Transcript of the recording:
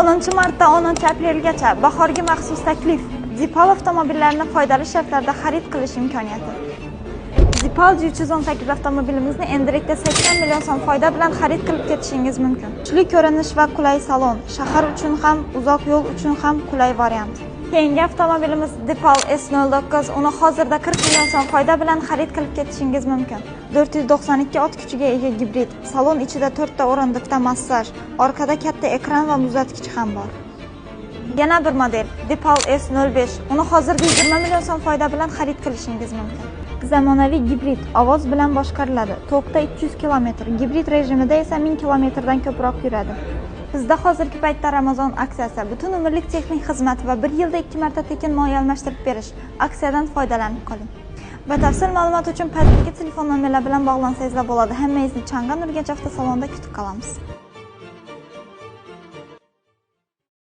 10-martdan 10-aprelgacha bahorgi maxsus taklif. Zipal avtomobillarini foydali shartlarda xarid qilish imkoniyati. Zipal G318 avtomobilimizni endilikda 80 million so'm foyda bilan xarid qilib ketishingiz mumkin. Kuchli ko'rinish va qulay salon, shahar uchun ham, uzoq yo'l uchun ham qulay variant. Keyingi avtomobilimiz Zipal S09. Uni hozirda 40 million so'm foyda bilan xarid qilib ketishingiz mumkin. 492 ot kuchiga ega gibrid. Salon ichida 4 ta o'rindiqda massaj, orqada katta ekran va muzlatgich ham bor. Yana bir model Zipal S05. Uni hozirda 20 million so'm foyda bilan xarid qilishingiz mumkin. Zamonaviy gibrid, ovoz bilan boshqariladi. To'qda 300 km, gibrid rejimida esa 1000 km dan ko'proq yuradi. Bizda hozirgi paytda Ramazon aksiyasi, butun umrlik texnik xizmat va 1 yilda 2 marta tekin moya almashtirib berish aksiyadan foydalanib qoling. Batafsil ma'lumot uchun pastdagi telefon nomerlari bilan bog'lansangiz bo'ladi. Hammangizni Chang'an Urganch avtosalonida kutib qolamiz.